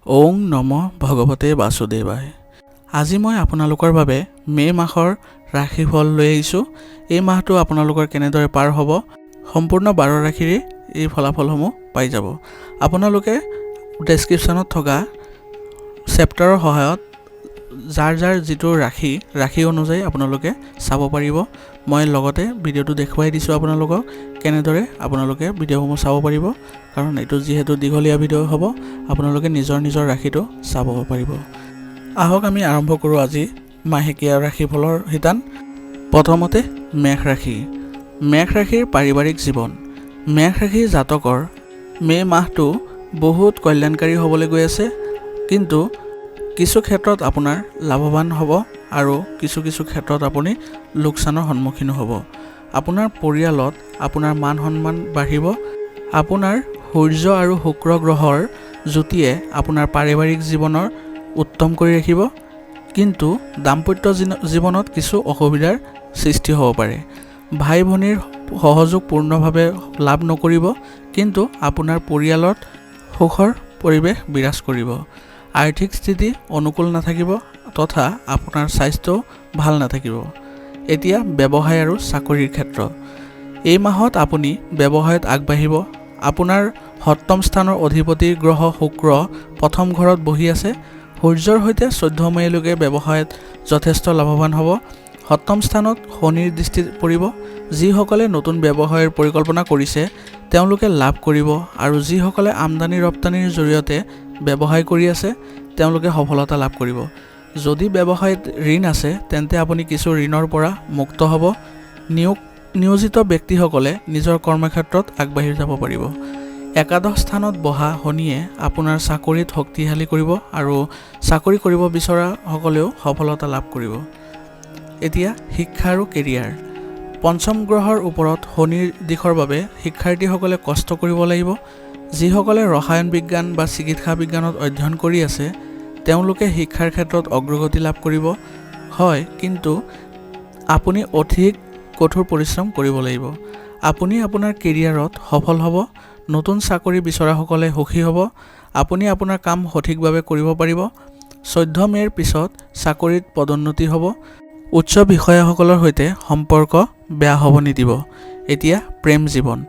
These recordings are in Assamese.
ওং নম ভগৱতে বাসুদেৱায়। আজি মই আপোনালোকৰ বাবে মে মাহৰ ৰাশিফল লৈ আহিছোঁ। এই মাহটো আপোনালোকৰ কেনেদৰে পাৰ হ'ব, সম্পূৰ্ণ 12 ৰাশিৰে এই ফলাফলসমূহ পাই যাব। আপোনালোকে ডেছক্ৰিপশ্যনত থকা চেপ্টাৰৰ সহায়ত যাৰ যিটো ৰাশি অনুযায়ী আপোনালোকে চাব পাৰিব। মই লগতে ভিডিঅ'টো দেখুৱাই দিছোঁ আপোনালোকক কেনেদৰে আপোনালোকে ভিডিঅ'সমূহ চাব পাৰিব, কাৰণ এইটো যিহেতু দীঘলীয়া ভিডিঅ' হ'ব, আপোনালোকে নিজৰ ৰাশিটো চাব পাৰিব। আহক আমি আৰম্ভ কৰোঁ আজি মাহেকীয়া ৰাশিফলৰ শিতান। প্ৰথমতে মেষ ৰাশি। মেষ ৰাশিৰ পাৰিবাৰিক জীৱন। মেষ ৰাশিৰ জাতকৰ মে মাহটো বহুত কল্যাণকাৰী হ'বলৈ গৈ আছে, কিন্তু কিছু ক্ষেত্ৰত আপোনাৰ লাভৱান হ'ব আৰু কিছু ক্ষেত্ৰত আপুনি লোকচানৰ সন্মুখীন হ'ব। আপোনাৰ পৰিয়ালত আপোনাৰ মান সন্মান বাঢ়িব। আপোনাৰ সূৰ্য আৰু শুক্ৰ গ্ৰহৰ যুতিয়ে আপোনাৰ পাৰিবাৰিক জীৱনৰ উত্তম কৰি ৰাখিব, কিন্তু দাম্পত্য জীৱনত কিছু অসুবিধাৰ সৃষ্টি হ'ব পাৰে। ভাই ভনীৰ সহযোগ পূৰ্ণভাৱে লাভ নকৰিব, কিন্তু আপোনাৰ পৰিয়ালত সুখৰ পৰিৱেশ বিৰাজ কৰিব। আৰ্থিক স্থিতি অনুকূল নাথাকিব তথা আপোনাৰ স্বাস্থ্যও ভাল নাথাকিব। এতিয়া ব্যৱসায় আৰু চাকৰিৰ ক্ষেত্ৰ। এই মাহত আপুনি ব্যৱসায়ত আগবাঢ়িব। আপোনাৰ সপ্তম স্থানৰ অধিপতি গ্ৰহ শুক্ৰ প্ৰথম ঘৰত বহি আছে। সূৰ্যৰ সৈতে 14 মেলৈকে ব্যৱসায়ত যথেষ্ট লাভৱান হ'ব। সপ্তম স্থানত শনিৰ দৃষ্টি পৰিব। যিসকলে নতুন ব্যৱসায়ৰ পৰিকল্পনা কৰিছে তেওঁলোকে লাভ কৰিব, আৰু যিসকলে আমদানি ৰপ্তানিৰ জৰিয়তে ব্যৱসায় কৰি আছে তেওঁলোকে সফলতা লাভ কৰিব। যদি ব্যৱসায়ত ঋণ আছে তেন্তে আপুনি কিছু ঋণৰ পৰা মুক্ত হ'ব। নিয়োজিত ব্যক্তিসকলে নিজৰ কৰ্মক্ষেত্ৰত আগবাঢ়ি যাব পাৰিব। একাদশ স্থানত বহা শনিয়ে আপোনাৰ চাকৰিত শক্তিশালী কৰিব, আৰু চাকৰি কৰিব বিচৰাসকলেও সফলতা লাভ কৰিব। এতিয়া শিক্ষা আৰু কেৰিয়াৰ। পঞ্চম গ্ৰহৰ ওপৰত শনিৰ দিশৰ বাবে শিক্ষাৰ্থীসকলে কষ্ট কৰিব লাগিব। যিসকলে ৰসায়ন বিজ্ঞান বা চিকিৎসা বিজ্ঞানত অধ্যয়ন কৰি আছে তেওঁলোকে শিক্ষাৰ ক্ষেত্ৰত অগ্ৰগতি লাভ কৰিব, হয়, কিন্তু আপুনি অধিক কঠোৰ পৰিশ্ৰম কৰিব লাগিব। আপুনি আপোনাৰ কেৰিয়াৰত সফল হ'ব। নতুন চাকৰি বিচৰাসকলে সুখী হ'ব। আপুনি আপোনাৰ কাম সঠিকভাৱে কৰিব পাৰিব। 14 মে'ৰ পিছত চাকৰিত পদোন্নতি হ'ব। উচ্চ বিষয়াসকলৰ সৈতে সম্পৰ্ক বেয়া হ'ব নিদিব। এতিয়া প্ৰেম জীৱন।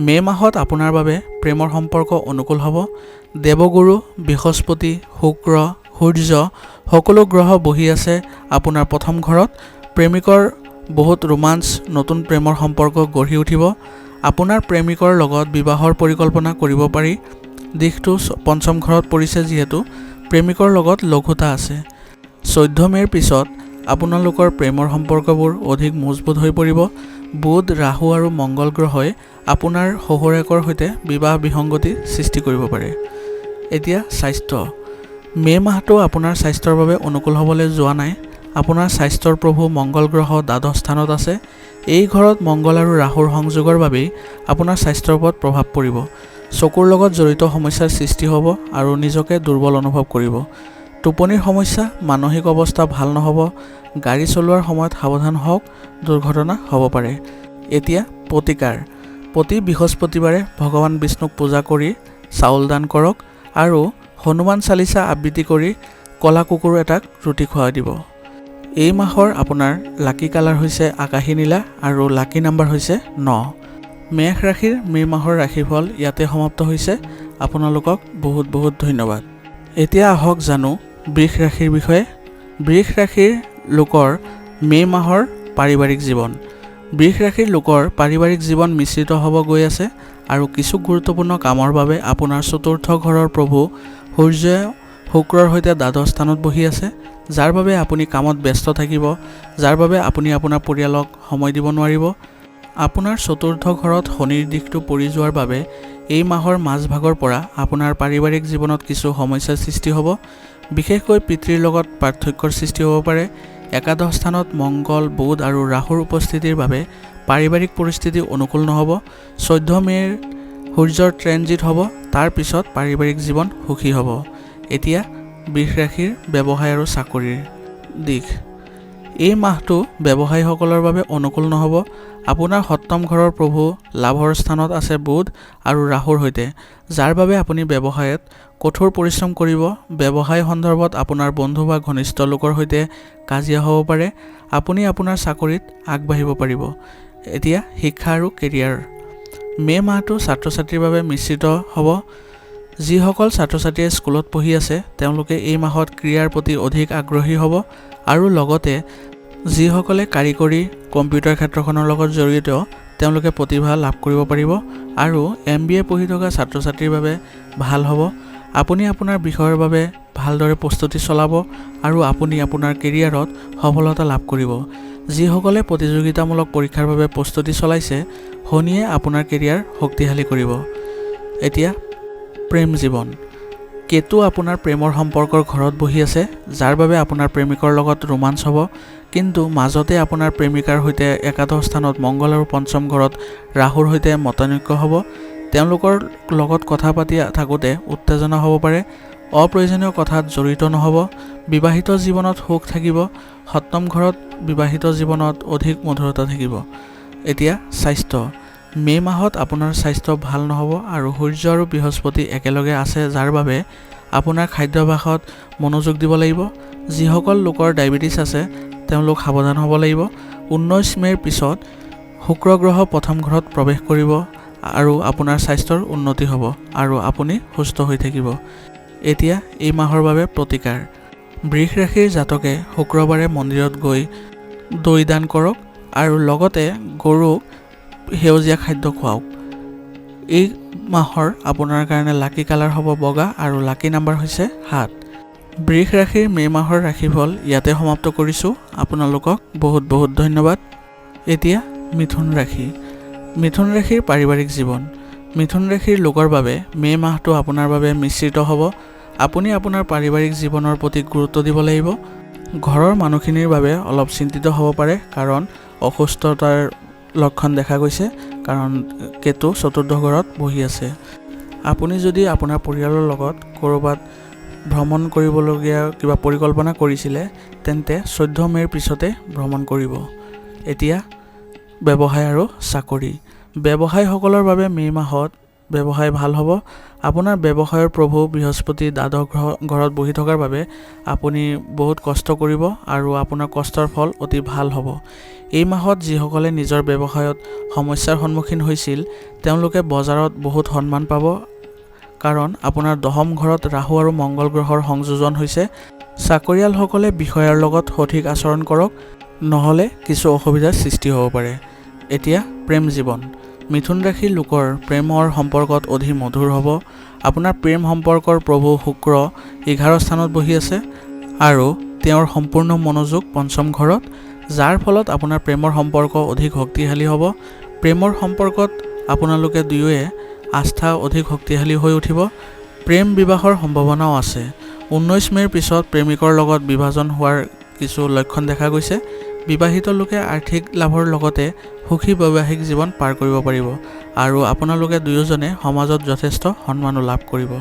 মে মাহত আপোনাৰ বাবে প্ৰেমৰ সম্পৰ্ক অনুকূল হ'ব। দেৱগুৰু বৃহস্পতি, শুক্ৰ, সূৰ্য সকলো গ্ৰহ বহি আছে আপোনাৰ প্ৰথম ঘৰত। প্ৰেমিকৰ বহুত ৰোমাঞ্চ, নতুন প্ৰেমৰ সম্পৰ্ক গঢ়ি উঠিব। আপোনাৰ প্ৰেমিকৰ লগত বিবাহৰ পৰিকল্পনা কৰিব পাৰি। দিশটো পঞ্চম ঘৰত পৰিছে যিহেতু প্ৰেমিকৰ লগত লঘুতা আছে। 14 মে'ৰ পিছত আপোনালোকৰ প্ৰেমৰ সম্পৰ্কবোৰ অধিক মজবুত হৈ পৰিব। বুধ, ৰাহু আৰু মংগল গ্ৰহই আপোনাৰ শহুৰেকৰ সৈতে বিবাহ বিসংগতি সৃষ্টি কৰিব পাৰে। এতিয়া স্বাস্থ্য। মে মাহটো আপোনাৰ স্বাস্থ্যৰ বাবে অনুকূল হ'বলৈ যোৱা নাই। আপোনাৰ স্বাস্থ্যৰ প্ৰভু মংগল গ্ৰহ দ্বাদশ স্থানত আছে। এই ঘৰত মংগল আৰু ৰাহুৰ সংযোগৰ বাবেই আপোনাৰ স্বাস্থ্যৰ ওপৰত প্ৰভাৱ পৰিব। চকুৰ লগত জড়িত সমস্যাৰ সৃষ্টি হ'ব আৰু নিজকে দুৰ্বল অনুভৱ কৰিব। টোপনিৰ সমস্যা, মানসিক অৱস্থা ভাল নহ'ব। গাড়ী চলোৱাৰ সময়ত সাৱধান হওক, দুৰ্ঘটনা হ'ব পাৰে। এতিয়া প্ৰতিকাৰ। প্ৰতি বৃহস্পতিবাৰে ভগৱান বিষ্ণুক পূজা কৰি চাউল দান কৰক, আৰু হনুমান চালিচা আবৃত্তি কৰি ক'লা কুকুৰ এটাক ৰুটি খুৱাই দিব। এই মাহৰ আপোনাৰ লাকি কালাৰ হৈছে আকাশী নীলা আৰু লাকি নাম্বাৰ হৈছে 9। মেষ ৰাশিৰ মে মাহৰ ৰাশিফল ইয়াতে সমাপ্ত হৈছে। আপোনালোকক বহুত ধন্যবাদ। এতিয়া আহক জানো বৃষ ৰাশিৰ বিষয়ে। বৃষ ৰাশিৰ লোকৰ মে মাহৰ পাৰিবাৰিক জীৱন। বৃষ ৰাশিৰ লোকৰ পাৰিবাৰিক জীৱন মিশ্ৰিত হ'ব গৈ আছে, আৰু কিছু গুৰুত্বপূৰ্ণ কামৰ বাবে আপোনাৰ চতুৰ্থ ঘৰৰ প্ৰভু সূৰ্য শুক্ৰৰ সৈতে দ্বাদশ স্থানত বহি আছে, যাৰ বাবে আপুনি কামত ব্যস্ত থাকিব, যাৰ বাবে আপুনি আপোনাৰ পৰিয়ালক সময় দিব নোৱাৰিব। আপোনাৰ চতুৰ্থ ঘৰত শনিৰ দিশটো পৰি যোৱাৰ বাবে এই মাহৰ মাজভাগৰ পৰা আপোনাৰ পাৰিবাৰিক জীৱনত কিছু সমস্যাৰ সৃষ্টি হ'ব। বিশেষকৈ পিতৃৰ লগত পাৰ্থক্যৰ সৃষ্টি হ'ব পাৰে। একাদশ স্থানত মংগল, বুধ আৰু ৰাহুৰ উপস্থিতিৰ বাবে পাৰিবাৰিক পৰিস্থিতি অনুকূল নহ'ব। 14 মে'ৰ সূৰ্যৰ ট্ৰেনজিট হ'ব, তাৰ পিছত পাৰিবাৰিক জীৱন সুখী হ'ব। এতিয়া বৃষ ৰাশিৰ ব্যৱসায় আৰু চাকৰিৰ দিশ। এই মাহটো ব্যৱসায়ীসকলৰ বাবে অনুকূল নহ'ব। আপোনাৰ সপ্তম ঘৰৰ প্ৰভু লাভৰ স্থানত আছে বুধ আৰু ৰাহুৰ সৈতে, যাৰ বাবে আপুনি ব্যৱসায়ত কঠোৰ পৰিশ্ৰম কৰিব। ব্যৱসায় সন্দৰ্ভত আপোনাৰ বন্ধু বা ঘনিষ্ঠ লোকৰ সৈতে কাজিয়া হ'ব পাৰে। আপুনি আপোনাৰ চাকৰিত আগবাঢ়িব পাৰিব। এতিয়া শিক্ষা আৰু কেৰিয়াৰ। মে' মাহটো ছাত্ৰ ছাত্ৰীৰ বাবে মিশ্ৰিত হ'ব। যিসকল ছাত্ৰ ছাত্ৰীয়ে স্কুলত পঢ়ি আছে তেওঁলোকে এই মাহত ক্ৰীড়াৰ প্ৰতি অধিক আগ্ৰহী হ'ব আৰু লগতে যিসকলে কাৰিকৰী কম্পিউটাৰ ক্ষেত্ৰখনৰ লগত জড়িত তেওঁলোকে প্ৰতিভা লাভ কৰিব পাৰিব আৰু MBA পঢ়ি থকা ছাত্ৰ ছাত্ৰীৰ বাবে ভাল হ'ব। আপুনি আপোনাৰ বিষয়ৰ বাবে ভালদৰে প্ৰস্তুতি চলাব আৰু আপুনি আপোনাৰ কেৰিয়াৰত সফলতা লাভ কৰিব। যিসকলে প্ৰতিযোগিতামূলক পৰীক্ষাৰ বাবে প্ৰস্তুতি চলাইছে শনিয়ে আপোনাৰ কেৰিয়াৰ শক্তিশালী কৰিব। এতিয়া প্ৰেম জীৱন। কেতু আপোনাৰ প্ৰেমৰ সম্পৰ্কৰ ঘৰত বহি আছে, যাৰ বাবে আপোনাৰ প্ৰেমিকৰ লগত ৰোমাঞ্চ হ'ব, কিন্তু মাজতে আপোনাৰ প্ৰেমিকাৰ সৈতে একাদশ স্থানত মংগল আৰু পঞ্চম ঘৰত ৰাহুৰ সৈতে মতানৈক্য হ'ব। তেওঁলোকৰ লগত কথা পাতি থাকোঁতে উত্তেজনা হ'ব পাৰে। অপ্ৰয়োজনীয় কথাত জড়িত নহ'ব। বিবাহিত জীৱনত সুখ থাকিব। সপ্তম ঘৰত বিবাহিত জীৱনত অধিক মধুৰতা থাকিব। এতিয়া স্বাস্থ্য। মে' মাহত আপোনাৰ স্বাস্থ্য ভাল নহ'ব আৰু সূৰ্য আৰু বৃহস্পতি একেলগে আছে, যাৰ বাবে আপোনাৰ খাদ্যাভ্যাসত মনোযোগ দিব লাগিব। যিসকল লোকৰ ডায়েবেটিছ আছে তেওঁলোক সাৱধান হ'ব লাগিব। 19 মে'ৰ পিছত শুক্ৰ গ্ৰহ প্ৰথম ঘৰত প্ৰৱেশ কৰিব আৰু আপোনাৰ স্বাস্থ্যৰ উন্নতি হ'ব আৰু আপুনি সুস্থ হৈ থাকিব। এতিয়া এই মাহৰ বাবে প্ৰতিকাৰ। বৃষ ৰাশিৰ জাতকে শুক্ৰবাৰে মন্দিৰত গৈ দৈ দান কৰক আৰু লগতে গৰুক সেউজীয়া খাদ্য খুৱাওক। এই মাহৰ আপোনাৰ কাৰণে লাকি কালাৰ হ'ব বগা আৰু লাকি নাম্বাৰ হৈছে 7। বৃষ ৰাশিৰ মে' মাহৰ ৰাশিফল ইয়াতে সমাপ্ত কৰিছোঁ। আপোনালোকক বহুত বহুত ধন্যবাদ। এতিয়া মিথুন ৰাশি। মিথুন ৰাশিৰ পাৰিবাৰিক জীৱন। মিথুন ৰাশিৰ লোকৰ বাবে মে' মাহটো আপোনাৰ বাবে মিশ্ৰিত হ'ব। আপুনি আপোনাৰ পাৰিবাৰিক জীৱনৰ প্ৰতি গুৰুত্ব দিব লাগিব। ঘৰৰ মানুহখিনিৰ বাবে অলপ চিন্তিত হ'ব পাৰে, কাৰণ অসুস্থতাৰ লক্ষণ দেখা গৈছে, কাৰণ কেতু চতুৰ্থ ঘৰত বহি আছে। আপুনি যদি আপোনাৰ পৰিয়ালৰ লগত ক'ৰবাত ভ্ৰমণ কৰিবলগীয়া কিবা পৰিকল্পনা কৰিছিলে তেন্তে 14 মে'ৰ পিছতে ভ্ৰমণ কৰিব। এতিয়া ব্যৱসায় আৰু চাকৰি। ব্যৱসায়ীসকলৰ বাবে মে' মাহত ব্যৱসায় ভাল হ'ব। আপোনাৰ ব্যৱসায়ৰ প্ৰভু বৃহস্পতি দ্বাদশ ঘৰত বহি থকাৰ বাবে আপুনি বহুত কষ্ট কৰিব আৰু আপোনাৰ কষ্টৰ ফল অতি ভাল হ'ব। এই মাহত যিসকলে নিজৰ ব্যৱসায়ত সমস্যাৰ সন্মুখীন হৈছিল তেওঁলোকে বজাৰত বহুত সন্মান পাব, কাৰণ আপোনাৰ দশম ঘৰত ৰাহু আৰু মংগল গ্ৰহৰ সংযোজন হৈছে। চাকৰিয়ালসকলে বিষয়াৰ লগত সঠিক আচৰণ কৰক, নহ'লে কিছু অসুবিধাৰ সৃষ্টি হ'ব পাৰে। এতিয়া প্ৰেম জীৱন। মিথুন ৰাশিৰ লোকৰ প্ৰেমৰ সম্পৰ্কত অধিক মধুৰ হ'ব। আপোনাৰ প্ৰেম সম্পৰ্কৰ প্ৰভু শুক্ৰ 11 স্থানত বহি আছে আৰু তেওঁৰ সম্পূৰ্ণ মনোযোগ পঞ্চম ঘৰত, যাৰ ফলত আপোনাৰ প্ৰেমৰ সম্পৰ্ক অধিক শক্তিশালী হ'ব। প্ৰেমৰ সম্পৰ্কত আপোনালোকে দুয়োৱে আস্থা অধিক শক্তিশালী হৈ উঠিব। প্ৰেম বিবাহৰ সম্ভাৱনাও আছে। 19 মে'ৰ পিছত প্ৰেমিকৰ লগত বিভাজন হোৱাৰ কিছু লক্ষণ দেখা গৈছে। বিবাহিত লোকে আৰ্থিক লাভৰ লগতে সুখী বৈবাহিক জীৱন পাৰ কৰিব পাৰিব আৰু আপোনালোকে দুয়োজনে সমাজত যথেষ্ট সন্মানো লাভ কৰিব।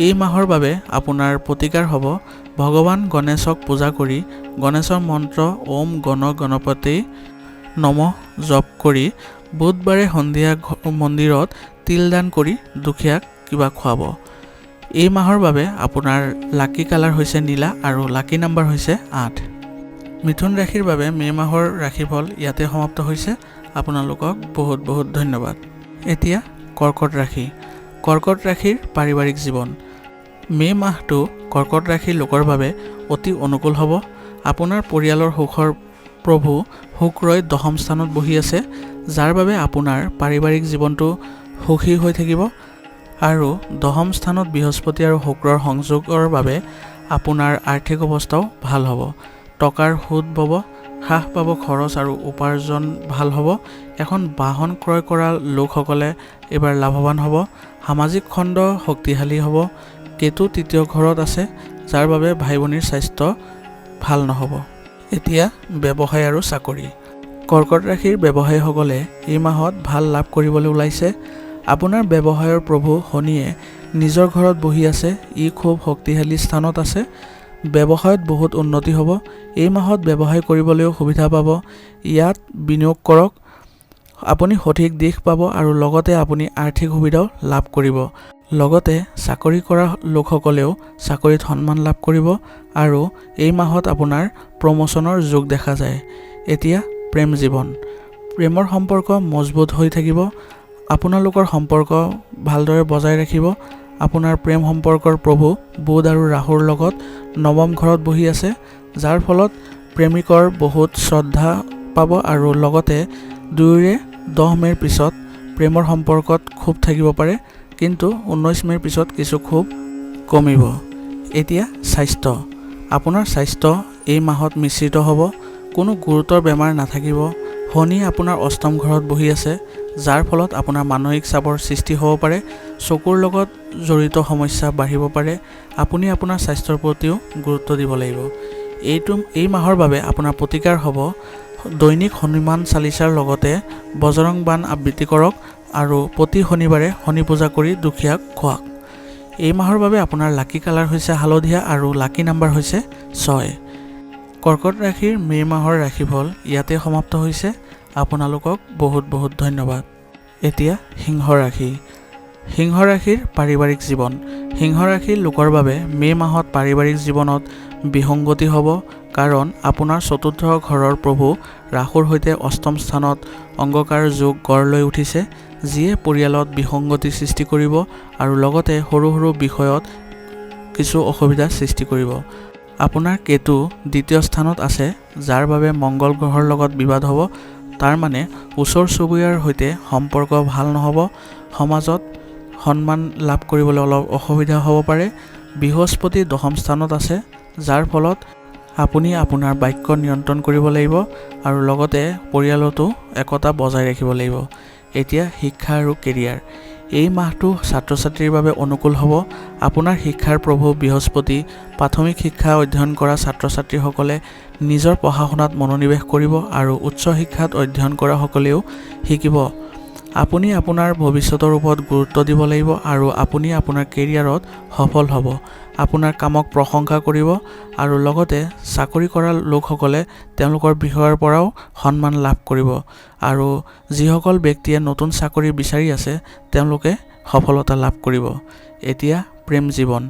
এই মাহৰ বাবে আপোনাৰ প্ৰতিকাৰ হ'ব ভগৱান গণেশক পূজা কৰি গণেশৰ মন্ত্ৰ ওম গণ গণপতি নমঃ জপ কৰি বুধবাৰে সন্ধিয়া মন্দিৰত তিল দান কৰি দুখীয়াক কিবা খুৱাব। এই মাহৰ বাবে আপোনাৰ লাকি কালাৰ হৈছে নীলা আৰু লাকি নাম্বাৰ হৈছে 8। মিথুন ৰাশিৰ বাবে মে' মাহৰ ৰাশিফল ইয়াতে সমাপ্ত হৈছে। আপোনালোকক বহুত বহুত ধন্যবাদ। এতিয়া কৰ্কট ৰাশি। কৰ্কট ৰাশিৰ পাৰিবাৰিক জীৱন। মে' মাহটো কৰ্কট ৰাশিৰ লোকৰ বাবে অতি অনুকূল হ'ব। আপোনাৰ পৰিয়ালৰ সুখৰ প্ৰভু শুক্ৰই দশম স্থানত বহি আছে, যাৰ বাবে আপোনাৰ পাৰিবাৰিক জীৱনটো সুখী হৈ থাকিব আৰু দশম স্থানত বৃহস্পতি আৰু শুক্ৰৰ সংযোগৰ বাবে আপোনাৰ আৰ্থিক অৱস্থাও ভাল হ'ব। টকাৰ সুদ পাব, হ্ৰাস পাব খৰচ আৰু উপাৰ্জন ভাল হ'ব। এখন বাহন ক্ৰয় কৰা লোকসকলে এইবাৰ লাভৱান হ'ব। সামাজিক খণ্ড শক্তিশালী হ'ব। কেতু তৃতীয় ঘৰত আছে, যাৰ বাবে ভাই ভনীৰ স্বাস্থ্য ভাল নহ'ব। এতিয়া ব্যৱসায় আৰু চাকৰি। কৰ্কট ৰাশিৰ ব্যৱসায়ীসকলে এই মাহত ভাল লাভ কৰিবলৈ ওলাইছে। আপোনাৰ ব্যৱসায়ৰ প্ৰভু শনিয়ে নিজৰ ঘৰত বহি আছে, ই খুব শক্তিশালী স্থানত আছে। ব্যৱসায়ত বহুত উন্নতি হ'ব। এই মাহত ব্যৱসায় কৰিবলৈও সুবিধা পাব। ইয়াত বিনিয়োগ কৰক। আপুনি সঠিক দিশ পাব আৰু লগতে আপুনি আৰ্থিক সুবিধাও লাভ কৰিব। লগতে চাকৰি কৰা লোকসকলেও চাকৰিত সন্মান লাভ কৰিব আৰু এই মাহত আপোনাৰ প্ৰমোচনৰ যোগ দেখা যায়। এতিয়া প্ৰেম জীৱন। প্ৰেমৰ সম্পৰ্ক মজবুত হৈ থাকিব। আপোনালোকৰ সম্পৰ্ক ভালদৰে বজাই ৰাখিব। আপোনাৰ প্ৰেম সম্পৰ্কৰ প্ৰভু বুধ আৰু ৰাহুৰ লগত নৱম ঘৰত বহি আছে, যাৰ ফলত প্ৰেমিকৰ বহুত শ্ৰদ্ধা পাব আৰু লগতে দুয়োৰে 10 মে'ৰ পিছত প্ৰেমৰ সম্পৰ্কত ক্ষোভ থাকিব পাৰে, কিন্তু 19 মে'ৰ পিছত কিছু ক্ষোভ কমিব। এতিয়া স্বাস্থ্য। আপোনাৰ স্বাস্থ্য এই মাহত মিশ্ৰিত হ'ব। কোনো গুৰুতৰ বেমাৰ নাথাকিব। শনি আপোনাৰ অষ্টম ঘৰত বহি আছে, যাৰ ফলত আপোনাৰ মানসিক চাপৰ সৃষ্টি হ'ব পাৰে। চকুৰ লগত জড়িত সমস্যা বাঢ়িব পাৰে। আপুনি আপোনাৰ স্বাস্থ্যৰ প্ৰতিও গুৰুত্ব দিব লাগিব। এই মাহৰ বাবে আপোনাৰ প্ৰতিকাৰ হ'ব দৈনিক হনুমান চালিচাৰ লগতে বজৰং বাণ আবৃত্তি কৰক আৰু প্ৰতি শনিবাৰে শনি পূজা কৰি দুখীয়াক খুৱাওক। এই মাহৰ বাবে আপোনাৰ লাকি কালাৰ হৈছে হালধীয়া আৰু লাকি নাম্বাৰ হৈছে 6। কৰ্কট ৰাশিৰ মে' মাহৰ ৰাশিফল ইয়াতে সমাপ্ত হৈছে। আপোনালোকক বহুত বহুত ধন্যবাদ। এতিয়া সিংহ ৰাশি। সিংহ ৰাশিৰ পাৰিবাৰিক জীৱন। সিংহ ৰাশিৰ লোকৰ বাবে মে' মাহত পাৰিবাৰিক জীৱনত বিসংগতি হ'ব, কাৰণ আপোনাৰ চতুৰ্থ ঘৰৰ প্ৰভু ৰাহুৰ সৈতে অষ্টম স্থানত অংগকাৰ যোগ গঢ় লৈ উঠিছে, যিয়ে পৰিয়ালত বিসংগতি সৃষ্টি কৰিব আৰু লগতে সৰু সৰু বিষয়ত কিছু অসুবিধাৰ সৃষ্টি কৰিব। আপোনাৰ কেতু দ্বিতীয় স্থানত আছে, যাৰ বাবে মংগল গ্ৰহৰ লগত বিবাদ হ'ব। তাৰ মানে ওচৰ চুবুৰীয়াৰ সৈতে সম্পৰ্ক ভাল নহ'ব। সমাজত সন্মান লাভ কৰিবলৈ অলপ অসুবিধা হ'ব পাৰে। বৃহস্পতি দশম স্থানত আছে, যাৰ ফলত আপুনি আপোনাৰ বাক্য নিয়ন্ত্ৰণ কৰিব লাগিব আৰু লগতে পৰিয়ালতো একতা বজাই ৰাখিব লাগিব। এতিয়া শিক্ষা আৰু কেৰিয়াৰ। এই মাহটো ছাত্ৰ ছাত্ৰীৰ বাবে অনুকূল হ'ব। আপোনাৰ শিক্ষাৰ প্ৰভু বৃহস্পতি প্ৰাথমিক শিক্ষা অধ্যয়ন কৰা ছাত্ৰ ছাত্ৰীসকলে নিজৰ পঢ়া শুনাত মনোনিৱেশ কৰিব আৰু উচ্চ শিক্ষাত অধ্যয়ন কৰা সকলেও শিকিব। আপুনি আপোনাৰ ভৱিষ্যতৰ ওপৰত গুৰুত্ব দিব লাগিব আৰু আপুনি আপোনাৰ কেৰিয়াৰত সফল হ'ব। আপোনাৰ কামক প্ৰশংসা কৰিব আৰু লগতে চাকৰি কৰা লোকসকলে তেওঁলোকৰ বিষয়ৰ পৰাও সন্মান লাভ কৰিব আৰু যিসকল ব্যক্তিয়ে নতুন চাকৰি বিচাৰি আছে তেওঁলোকে সফলতা লাভ কৰিব। এতিয়া প্ৰেম জীৱন।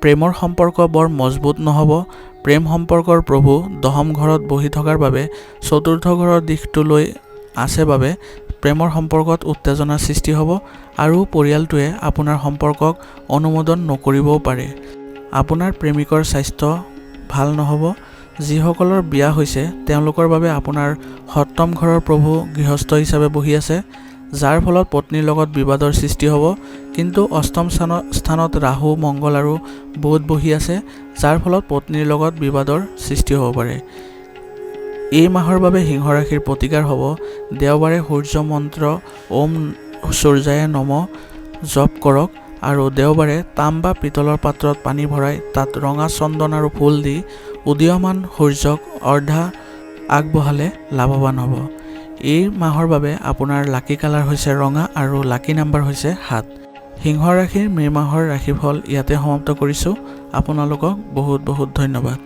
প্ৰেমৰ সম্পৰ্ক বৰ মজবুত নহ'ব। প্ৰেম সম্পৰ্কৰ প্ৰভু দশম ঘৰত বহি থকাৰ বাবে চতুৰ্থ ঘৰৰ দিশটোলৈ আছে বাবে প্ৰেমৰ সম্পৰ্কত উত্তেজনাৰ সৃষ্টি হ'ব আৰু পৰিয়ালটোৱে আপোনাৰ সম্পৰ্কক অনুমোদন নকৰিবও পাৰে। আপোনাৰ প্ৰেমিকৰ স্বাস্থ্য ভাল নহ'ব। যিসকলৰ বিয়া হৈছে তেওঁলোকৰ বাবে আপোনাৰ সপ্তম ঘৰৰ প্ৰভু গৃহস্থ হিচাপে বহি আছে, যাৰ ফলত পত্নীৰ লগত বিবাদৰ সৃষ্টি হ'ব। কিন্তু অষ্টম স্থানত ৰাহু মংগল আৰু বুধ বহি আছে, যাৰ ফলত পত্নীৰ লগত বিবাদৰ সৃষ্টি হ'ব পাৰে। এই মাহৰ বাবে সিংহ ৰাশিৰ প্ৰতিকাৰ হ'ব দেওবাৰে সূৰ্য মন্ত্ৰ ওম সূৰ্যায় নম জপ কৰক আৰু দেওবাৰে তাম বা পিতলৰ পাত্ৰত পানী ভৰাই তাত ৰঙা চন্দন আৰু ফুল দি উদীয়মান সূৰ্যক অৰ্ঘ্য আগবঢ়ালে লাভৱান হ'ব। এই মাহৰ বাবে আপোনাৰ লাকি কালাৰ হৈছে ৰঙা আৰু লাকি নাম্বাৰ হৈছে 7। সিংহ ৰাশিৰ মে' মাহৰ ৰাশিফল ইয়াতে সমাপ্ত কৰিছোঁ। আপোনালোকক বহুত বহুত ধন্যবাদ।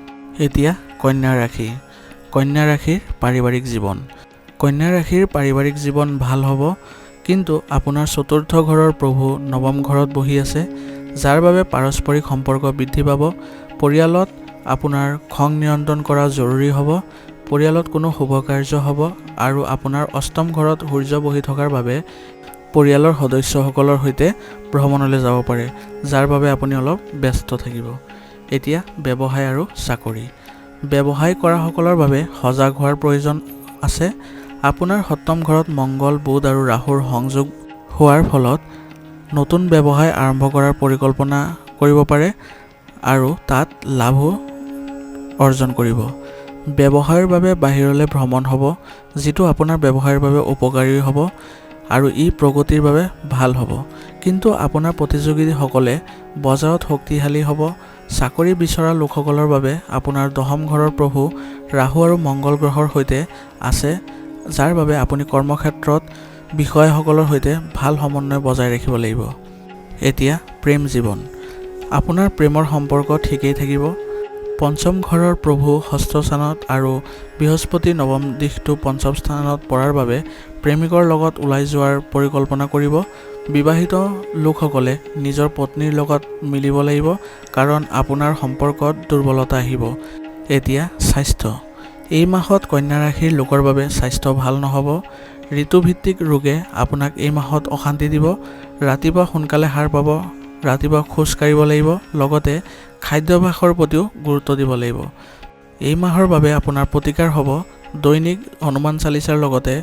এতিয়া কন্যা ৰাশি। কন্যা ৰাশিৰ পাৰিবাৰিক জীৱন। কন্যা ৰাশিৰ পাৰিবাৰিক জীৱন ভাল হ'ব, কিন্তু আপোনাৰ চতুৰ্থ ঘৰৰ প্ৰভু নৱম ঘৰত বহি আছে, যাৰ বাবে পাৰস্পৰিক সম্পৰ্ক বৃদ্ধি পাব। পৰিয়ালত আপোনাৰ খং নিয়ন্ত্ৰণ কৰা জৰুৰী হ'ব। পৰিয়ালত কোনো শুভ কাৰ্য হ'ব আৰু আপোনাৰ অষ্টম ঘৰত সূৰ্য বহি থকাৰ বাবে পৰিয়ালৰ সদস্যসকলৰ সৈতে ভ্ৰমণলৈ যাব পাৰে, যাৰ বাবে আপুনি অলপ ব্যস্ত থাকিব। এতিয়া ব্যৱসায় আৰু চাকৰি। ব্যৱসায় কৰাসকলৰ বাবে সজাগ হোৱাৰ প্ৰয়োজন আছে। আপোনাৰ সপ্তম ঘৰত মংগল বুধ আৰু ৰাহুৰ সংযোগ হোৱাৰ ফলত নতুন ব্যৱসায় আৰম্ভ কৰাৰ পৰিকল্পনা কৰিব পাৰে আৰু তাত লাভো অৰ্জন কৰিব। ব্যৱসায়ৰ বাবে বাহিৰলৈ ভ্ৰমণ হ'ব, যিটো আপোনাৰ ব্যৱসায়ৰ বাবে উপকাৰী হ'ব আৰু ই প্ৰগতিৰ বাবে ভাল হ'ব। কিন্তু আপোনাৰ প্ৰতিযোগীসকলে বজাৰত শক্তিশালী হ'ব। চাকৰি বিচৰা লোকসকলৰ বাবে আপোনাৰ দশম ঘৰৰ প্ৰভু ৰাহু আৰু মংগল গ্ৰহৰ সৈতে আছে, যাৰ বাবে আপুনি কৰ্মক্ষেত্ৰত বিষয়াসকলৰ সৈতে ভাল সমন্বয় বজাই ৰাখিব লাগিব। এতিয়া প্ৰেম জীৱন। আপোনাৰ প্ৰেমৰ সম্পৰ্ক ঠিকেই থাকিব। পঞ্চম ঘৰৰ প্ৰভু ষষ্ঠ স্থানত আৰু বৃহস্পতি নৱম দিশটো পঞ্চম স্থানত পৰাৰ বাবে প্ৰেমিকৰ লগত ওলাই যোৱাৰ পৰিকল্পনা কৰিব। বিবাহিত লোকসকলে নিজৰ পত্নীৰ লগত মিলিব লাগিব, কাৰণ আপোনাৰ সম্পৰ্কত দুৰ্বলতা আহিব। এতিয়া স্বাস্থ্য। এই মাহত কন্যা ৰাশিৰ লোকৰ বাবে স্বাস্থ্য ভাল নহ'ব। ঋতুভিত্তিক ৰোগে আপোনাক এই মাহত অশান্তি দিব। ৰাতিপুৱা সোনকালে সাৰ পাব, ৰাতিপুৱা খোজ কাঢ়িব লাগিব, লগতে খাদ্যাভ্যাসৰ প্ৰতিও গুৰুত্ব দিব লাগিব। এই মাহৰ বাবে আপোনাৰ প্ৰতিকাৰ হ'ব দৈনিক হনুমান চালিচাৰ লগতে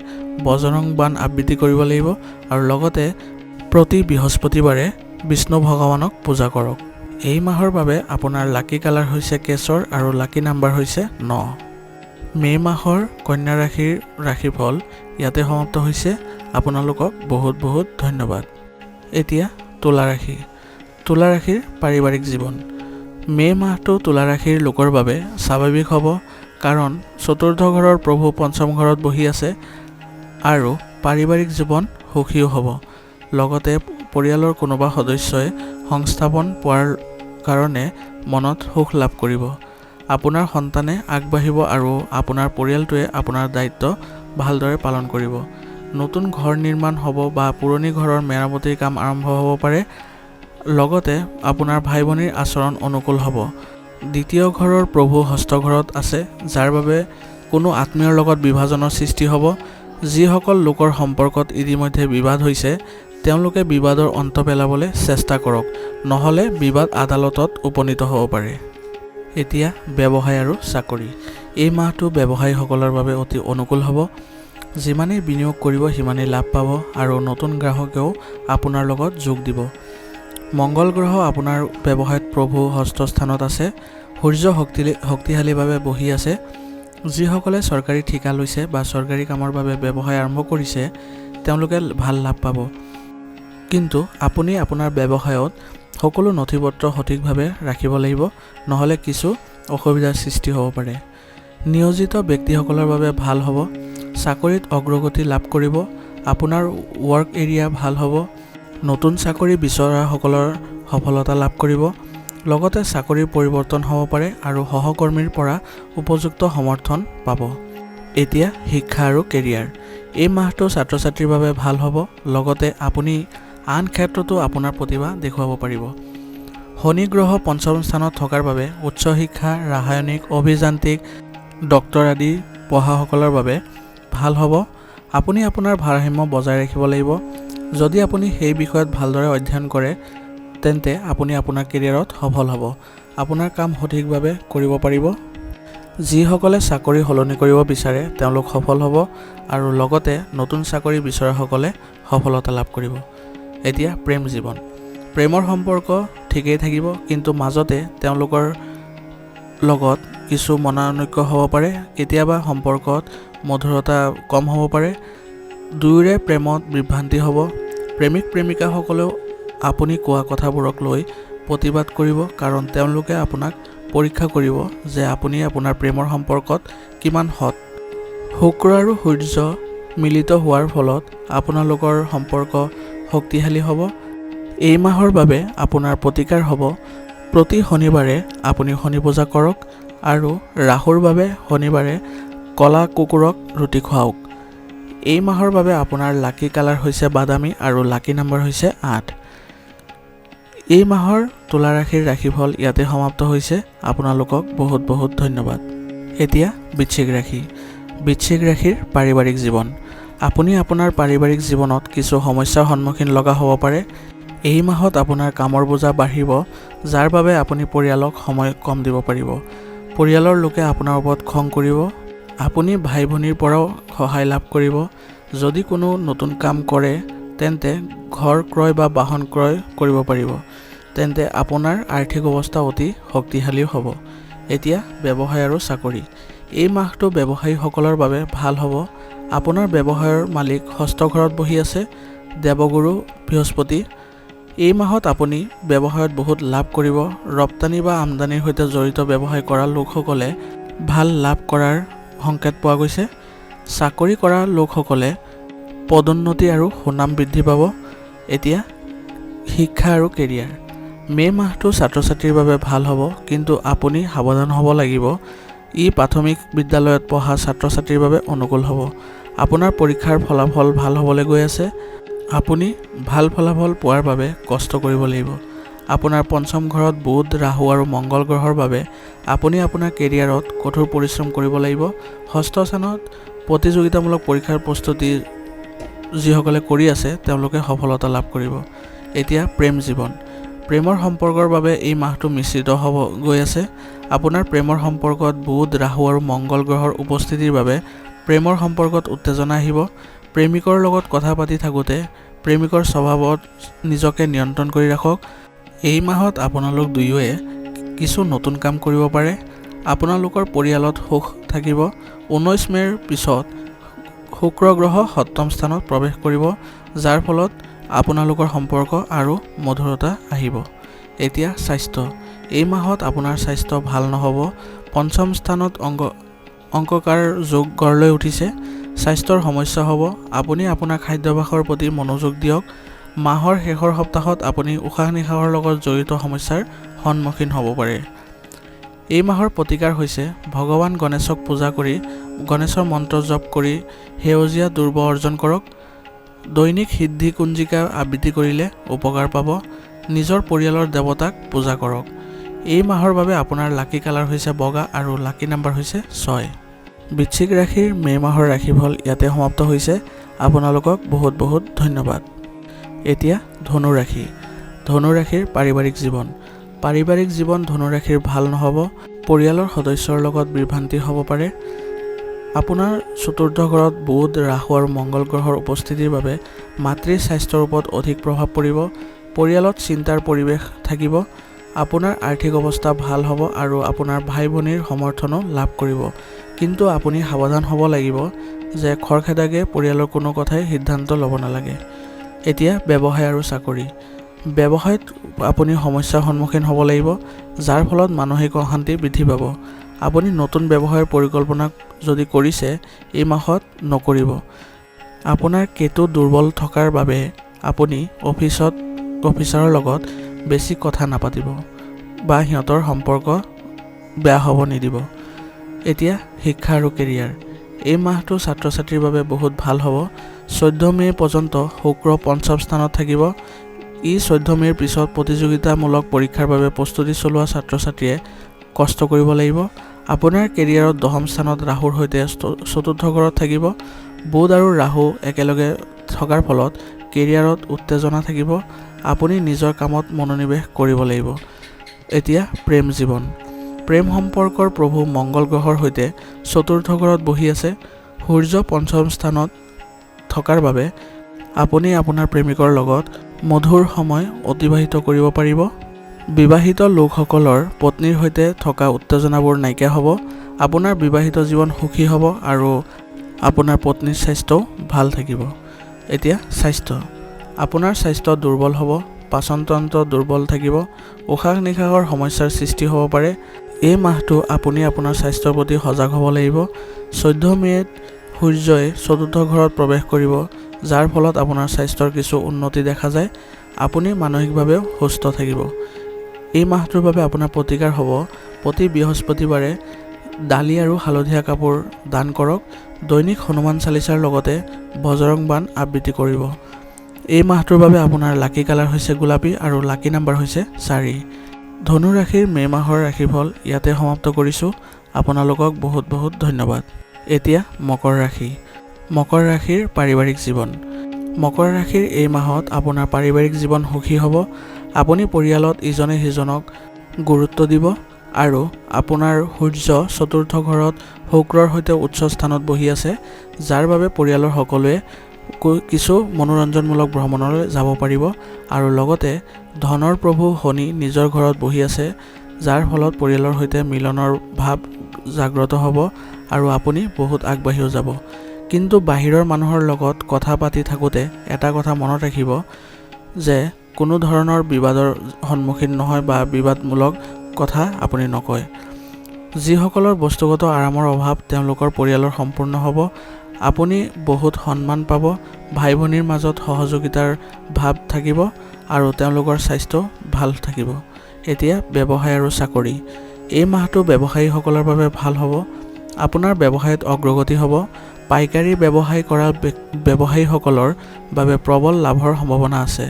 বজৰং বাণ আবৃত্তি কৰিব লাগিব আৰু লগতে প্ৰতি বৃহস্পতিবাৰে বিষ্ণু ভগৱানক পূজা কৰক। এই মাহৰ বাবে আপোনাৰ লাকি কালাৰ হৈছে কেশৰ আৰু লাকি নাম্বাৰ হৈছে 9। মে' মাহৰ কন্যা ৰাশিৰ ৰাশিফল ইয়াতে সমাপ্ত হৈছে। আপোনালোকক বহুত বহুত ধন্যবাদ। এতিয়া তুলা ৰাশি। তুলা ৰাশিৰ পাৰিবাৰিক জীৱন। মে' মাহটো তুলা ৰাশিৰ লোকৰ বাবে স্বাভাৱিক হ'ব, কাৰণ চতুৰ্থ ঘৰৰ প্ৰভু পঞ্চম ঘৰত বহি আছে আৰু পাৰিবাৰিক জীৱন সুখীও হ'ব। লগতে পৰিয়ালৰ কোনোবা সদস্যই সংস্থাপন পোৱাৰ কাৰণে মনত সুখ লাভ কৰিব। আপোনাৰ সন্তানে আগবাঢ়িব আৰু আপোনাৰ পৰিয়ালটোৱে আপোনাৰ দায়িত্ব ভালদৰে পালন কৰিব। নতুন ঘৰ নিৰ্মাণ হ'ব বা পুৰণি ঘৰৰ মেৰামতিৰ কাম আৰম্ভ হ'ব পাৰে। লগতে আপোনাৰ ভাই ভনীৰ আচৰণ অনুকূল হ'ব। দ্বিতীয় ঘৰৰ প্ৰভু ষষ্ঠ ঘৰত আছে, যাৰ বাবে কোনো আত্মীয়ৰ লগত বিভাজনৰ সৃষ্টি হ'ব। যিসকল লোকৰ সম্পৰ্কত ইতিমধ্যে বিবাদ হৈছে, তেওঁলোকে বিবাদৰ অন্ত পেলাবলৈ চেষ্টা কৰক, নহ'লে বিবাদ আদালতত উপনীত হ'ব পাৰে। এতিয়া ব্যৱসায় আৰু চাকৰি। এই মাহটো ব্যৱসায়ীসকলৰ বাবে অতি অনুকূল হ'ব। যিমানেই বিনিয়োগ কৰিব সিমানেই লাভ পাব আৰু নতুন গ্ৰাহকেও আপোনাৰ লগত যোগ দিব। মংগল গ্ৰহ আপোনাৰ ব্যৱসায়ত প্ৰভু ষষ্ঠ স্থানত আছে। সূৰ্য শক্তিশালীভাৱে বহি আছে। যিসকলে চৰকাৰী ঠিকা লৈছে বা চৰকাৰী কামৰ বাবে ব্যৱসায় আৰম্ভ কৰিছে, তেওঁলোকে ভাল লাভ পাব। কিন্তু আপুনি আপোনাৰ ব্যৱসায়ত সকলো নথিপত্ৰ সঠিকভাৱে ৰাখিব লাগিব, নহ'লে কিছু অসুবিধাৰ সৃষ্টি হ'ব পাৰে। নিয়োজিত ব্যক্তিসকলৰ বাবে ভাল হ'ব। চাকৰিত অগ্ৰগতি লাভ কৰিব। আপোনাৰ ৱৰ্ক এৰিয়া ভাল হ'ব। নতুন চাকৰি বিচৰাসকলৰ সফলতা লাভ কৰিব। লগতে চাকৰিৰ পৰিৱৰ্তন হ'ব পাৰে আৰু সহকৰ্মীৰ পৰা উপযুক্ত সমৰ্থন পাব। এতিয়া শিক্ষা আৰু কেৰিয়াৰ। এই মাহটো ছাত্ৰ ছাত্ৰীৰ বাবে ভাল হ'ব। লগতে আপুনি আন ক্ষেত্ৰতো আপোনাৰ প্ৰতিভা দেখুৱাব পাৰিব। শনি গ্ৰহ পঞ্চম স্থানত থকাৰ বাবে উচ্চ শিক্ষা, ৰাসায়নিক, অভিযান্ত্ৰিক, ডক্তৰ আদি পঢ়াসকলৰ বাবে ভাল হ'ব। আপুনি আপোনাৰ ভাৰসাম্য বজাই ৰাখিব লাগিব। যদি আপুনি সেই বিষয়ত ভালদৰে অধ্যয়ন কৰে, তেন্তে আপুনি আপোনাৰ কেৰিয়াৰত সফল হ'ব। আপোনাৰ কাম সঠিকভাৱে কৰিব পাৰিব। যিসকলে চাকৰি সলনি কৰিব বিচাৰে, তেওঁলোক সফল হ'ব আৰু লগতে নতুন চাকৰি বিচৰাসকলে সফলতা লাভ কৰিব। এতিয়া প্ৰেম জীৱন। প্ৰেমৰ সম্পৰ্ক ঠিকেই থাকিব, কিন্তু মাজতে তেওঁলোকৰ লগত কিছু মনানৈক্য হ'ব পাৰে। কেতিয়াবা সম্পৰ্কত মধুৰতা কম হ'ব পাৰে। দুয়োৰে প্ৰেমত বিভ্ৰান্তি হ'ব। প্ৰেমিক প্ৰেমিকাসকলেও আপুনি কোৱা কথাবোৰক লৈ প্ৰতিবাদ কৰিব, কাৰণ তেওঁলোকে আপোনাক পৰীক্ষা কৰিব যে আপুনি আপোনাৰ প্ৰেমৰ সম্পৰ্কত কিমান সৎ। শুক্ৰ আৰু সূৰ্য মিলিত হোৱাৰ ফলত আপোনালোকৰ সম্পৰ্ক শক্তিশালী হ'ব। এই মাহৰ বাবে আপোনাৰ প্ৰতিকাৰ হ'ব প্ৰতি শনিবাৰে আপুনি শনি পূজা কৰক আৰু ৰাহুৰ বাবে শনিবাৰে ক'লা কুকুৰক ৰুটি খুৱাওক। এই মাহৰ বাবে আপোনাৰ লাকি কালাৰ হৈছে বাদামী আৰু লাকি নাম্বাৰ হৈছে 8। এই মাহৰ তুলা ৰাশিৰ ৰাশিফল ইয়াতে সমাপ্ত হৈছে। আপোনালোকক বহুত বহুত ধন্যবাদ। এতিয়া বৃশ্চিক ৰাশি। বৃশ্চিক ৰাশিৰ পাৰিবাৰিক জীৱন। আপুনি আপোনাৰ পাৰিবাৰিক জীৱনত কিছু সমস্যাৰ সন্মুখীন লগা হ'ব পাৰে। এই মাহত আপোনাৰ কামৰ বোজা বাঢ়িব, যাৰ বাবে আপুনি পৰিয়ালক সময় কম দিব পাৰিব। পৰিয়ালৰ লোকে আপোনাৰ ওপৰত খং কৰিব। আপুনি ভাই ভনীৰ পৰাও সহায় লাভ কৰিব। যদি কোনো নতুন কাম কৰে, তেন্তে ঘৰ ক্ৰয় বা বাহন ক্ৰয় কৰিব পাৰিব। তেন্তে আপোনাৰ আৰ্থিক অৱস্থা অতি শক্তিশালী হ'ব। এতিয়া ব্যৱসায় আৰু চাকৰি। এই মাহটো ব্যৱসায়ীসকলৰ বাবে ভাল হ'ব। আপোনাৰ ব্যৱসায়ৰ মালিক ষষ্ঠ ঘৰত বহি আছে, দেৱগুৰু বৃহস্পতি। এই মাহত আপুনি ব্যৱসায়ত বহুত লাভ কৰিব। ৰপ্তানি বা আমদানিৰ সৈতে জড়িত ব্যৱসায় কৰা লোকসকলে ভাল লাভ কৰাৰ সংকেত পোৱা গৈছে। চাকৰি কৰা লোকসকলে পদোন্নতি আৰু সুনাম বৃদ্ধি পাব। এতিয়া শিক্ষা আৰু কেৰিয়াৰ। মে' মাহটো ছাত্ৰ ছাত্ৰীৰ বাবে ভাল হ'ব, কিন্তু আপুনি সাৱধান হ'ব লাগিব। ই প্ৰাথমিক বিদ্যালয়ত পঢ়া ছাত্ৰ ছাত্ৰীৰ বাবে অনুকূল হ'ব। আপোনাৰ পৰীক্ষাৰ ফলাফল ভাল হ'বলৈ গৈ আছে। আপুনি ভাল ফলাফল পোৱাৰ বাবে কষ্ট কৰিব লাগিব। আপোনাৰ পঞ্চম ঘৰত বুধ, ৰাহু আৰু মংগল গ্ৰহৰ বাবে আপুনি আপোনাৰ কেৰিয়াৰত কঠোৰ পৰিশ্ৰম কৰিব লাগিব। ষষ্ঠ স্থানত প্ৰতিযোগিতামূলক পৰীক্ষাৰ প্ৰস্তুতি যিসকলে কৰি আছে তেওঁলোকে সফলতা লাভ কৰিব। এতিয়া প্ৰেম জীৱন। প্ৰেমৰ সম্পৰ্কৰ বাবে এই মাহটো মিশ্ৰিত হ'ব গৈ আছে। আপোনাৰ প্ৰেমৰ সম্পৰ্কত বুধ, ৰাহু আৰু মংগল গ্ৰহৰ উপস্থিতিৰ বাবে প্ৰেমৰ সম্পৰ্কত উত্তেজনা আহিব। প্ৰেমিকৰ লগত কথা পাতি থাকোঁতে প্ৰেমিকৰ স্বভাৱত নিজকে নিয়ন্ত্ৰণ কৰি ৰাখক। এই মাহত আপোনালোক দুয়োৱে কিছু নতুন কাম কৰিব পাৰে। আপোনালোকৰ পৰিয়ালত সুখ থাকিব। 19 মে'ৰ পিছত শুক্ৰ গ্ৰহ সপ্তম স্থানত প্ৰৱেশ কৰিব, যাৰ ফলত আপোনালোকৰ সম্পৰ্ক আৰু মধুৰতা আহিব। এতিয়া স্বাস্থ্য। এই মাহত আপোনাৰ স্বাস্থ্য ভাল নহ'ব। পঞ্চম স্থানত অংককাৰ যোগ গঢ়লৈ উঠিছে। স্বাস্থ্যৰ সমস্যা হ'ব। আপুনি আপোনাৰ খাদ্যাভ্যাসৰ প্ৰতি মনোযোগ দিয়ক। মাহৰ শেষৰ সপ্তাহত আপুনি উশাহ নিশাহৰ লগত জড়িত সমস্যাৰ সন্মুখীন হ'ব পাৰে। এই মাহৰ প্ৰতিকাৰ হৈছে ভগৱান গণেশক পূজা কৰি গণেশৰ মন্ত্ৰ জপ কৰি সেউজীয়া দুৰ্ব অৰ্জন কৰক। দৈনিক সিদ্ধি কুঞ্জিকা আবৃত্তি কৰিলে উপকাৰ পাব। নিজৰ পৰিয়ালৰ দেৱতাক পূজা কৰক। এই মাহৰ বাবে আপোনাৰ লাকি কালাৰ হৈছে বগা আৰু লাকি নাম্বাৰ হৈছে 6। বৃশ্চিক ৰাশিৰ মে' মাহৰ ৰাশিফল ইয়াতে সমাপ্ত হৈছে। আপোনালোকক বহুত বহুত ধন্যবাদ। এতিয়া ধনু ৰাশি। ধনু ৰাশিৰ পাৰিবাৰিক জীৱন। পাৰিবাৰিক জীৱন ধনু ৰাশিৰ ভাল নহ'ব। পৰিয়ালৰ সদস্যৰ লগত বিভ্ৰান্তি হ'ব পাৰে। আপোনাৰ চতুৰ্থ ঘৰত বুধ, ৰাহু আৰু মংগল গ্ৰহৰ উপস্থিতিৰ বাবে মাতৃৰ স্বাস্থ্যৰ ওপৰত অধিক প্ৰভাৱ পৰিব। পৰিয়ালত চিন্তাৰ পৰিৱেশ থাকিব। আপোনাৰ আৰ্থিক অৱস্থা ভাল হ'ব আৰু আপোনাৰ ভাই ভনীৰ সমৰ্থনো লাভ কৰিব। কিন্তু আপুনি সাৱধান হ'ব লাগিব যে খৰখেদাকে পৰিয়ালৰ কোনো কথাই সিদ্ধান্ত ল'ব নালাগে। এতিয়া ব্যৱসায় আৰু চাকৰি। ব্যৱসায়ত আপুনি সমস্যাৰ সন্মুখীন হ'ব লাগিব, যাৰ ফলত মানসিক অশান্তি বৃদ্ধি পাব। আপুনি নতুন ব্যৱসায়ৰ পৰিকল্পনা যদি কৰিছে এই মাহত নকৰিব। আপোনাৰ কেতু দুৰ্বল থকাৰ বাবে আপুনি অফিচাৰৰ লগত বেছি কথা নাপাতিব বা সিহঁতৰ সম্পৰ্ক বেয়া হ'ব নিদিব। এতিয়া শিক্ষা আৰু কেৰিয়াৰ। এই মাহটো ছাত্ৰ ছাত্ৰীৰ বাবে বহুত ভাল হ'ব। 14 মে' পৰ্যন্ত শুক্ৰ পঞ্চম স্থানত থাকিব। 14 মে'ৰ পিছত প্ৰতিযোগিতামূলক পৰীক্ষাৰ বাবে প্ৰস্তুতি চলোৱা ছাত্ৰ ছাত্ৰীয়ে কষ্ট কৰিব লাগিব। আপোনাৰ কেৰিয়াৰত 10ম স্থানত ৰাহুৰ সৈতে চতুৰ্থ ঘৰত থাকিব। বুধ আৰু ৰাহু একেলগে থকাৰ ফলত কেৰিয়াৰত উত্তেজনা থাকিব। আপুনি নিজৰ কামত মনোনিৱেশ কৰিব লাগিব। এতিয়া প্ৰেম জীৱন। প্ৰেম সম্পৰ্কৰ প্ৰভু মংগল গ্ৰহৰ সৈতে চতুৰ্থ ঘৰত বহি আছে। সূৰ্য পঞ্চম স্থানত থকাৰ বাবে আপুনি আপোনাৰ প্ৰেমিকৰ লগত মধুৰ সময় অতিবাহিত কৰিব পাৰিব। বিবাহিত লোকসকলৰ পত্নীৰ সৈতে থকা উত্তেজনাবোৰ নাইকিয়া হ'ব। আপোনাৰ বিবাহিত জীৱন সুখী হ'ব আৰু আপোনাৰ পত্নীৰ স্বাস্থ্যও ভাল থাকিব। এতিয়া স্বাস্থ্য। আপোনাৰ স্বাস্থ্য দুৰ্বল হ'ব। পাচনতন্ত্ৰ দুৰ্বল থাকিব। উশাহ নিশাহৰ সমস্যাৰ সৃষ্টি হ'ব পাৰে। এই মাহটো আপুনি আপোনাৰ স্বাস্থ্যৰ প্ৰতি সজাগ হ'ব লাগিব। 14 মে'ত সূৰ্যই চতুৰ্থ ঘৰত প্ৰৱেশ কৰিব, যাৰ ফলত আপোনাৰ স্বাস্থ্যৰ কিছু উন্নতি দেখা যায়। আপুনি মানসিকভাৱেও সুস্থ থাকিব। এই মাহটোৰ বাবে আপোনাৰ প্ৰতিকাৰ হ'ব প্ৰতি বৃহস্পতিবাৰে ডালি আৰু হালধীয়া কাপোৰ দান কৰক। দৈনিক হনুমান চালিচাৰ লগতে বজৰং বাণ আবৃত্তি কৰিব। এই মাহটোৰ বাবে আপোনাৰ লাকি কালাৰ হৈছে গোলাপী আৰু লাকি নাম্বাৰ হৈছে 4। ধনু ৰাশিৰ মে' মাহৰ ৰাশিফল ইয়াতে সমাপ্ত কৰিছোঁ। আপোনালোকক বহুত বহুত ধন্যবাদ। এতিয়া মকৰ ৰাশি। মকৰ ৰাশিৰ পাৰিবাৰিক জীৱন। মকৰ ৰাশিৰ এই মাহত আপোনাৰ পাৰিবাৰিক জীৱন সুখী হ'ব। আপুনি পৰিয়ালত ইজনে সিজনক গুৰুত্ব দিব আৰু আপোনাৰ সূৰ্য চতুৰ্থ ঘৰত শুক্ৰৰ সৈতে উচ্চ স্থানত বহি আছে, যাৰ বাবে পৰিয়ালৰ সকলোৱে কিছু মনোৰঞ্জনমূলক ভ্ৰমণলৈ যাব পাৰিব আৰু লগতে ধনৰ প্ৰভু শনি নিজৰ ঘৰত বহি আছে, যাৰ ফলত পৰিয়ালৰ সৈতে মিলনৰ ভাৱ জাগ্ৰত হ'ব আৰু আপুনি বহুত আগবাঢ়িও যাব। কিন্তু বাহিৰৰ মানুহৰ লগত কথা পাতি থাকোঁতে এটা কথা মনত ৰাখিব যে কোনো ধৰণৰ বিবাদৰ সন্মুখীন নহয় বা বিবাদমূলক কথা আপুনি নকয়। যিসকলৰ বস্তুগত আৰামৰ অভাৱ তেওঁলোকৰ পৰিয়ালৰ সম্পূৰ্ণ হ'ব। আপুনি বহুত সন্মান পাব। ভাই ভনীৰ মাজত সহযোগিতাৰ ভাৱ থাকিব। আৰু তেওঁলোকৰ স্বাস্থ্য ভাল থাকিব। এতিয়া ব্যৱসায় আৰু চাকৰি। এই মাহটো ব্যৱসায়ীসকলৰ বাবে ভাল হ'ব। আপোনাৰ ব্যৱসায়ত অগ্ৰগতি হ'ব। পাইকাৰী ব্যৱসায় কৰা ব্যৱসায়ীসকলৰ বাবে প্ৰবল লাভৰ সম্ভাৱনা আছে।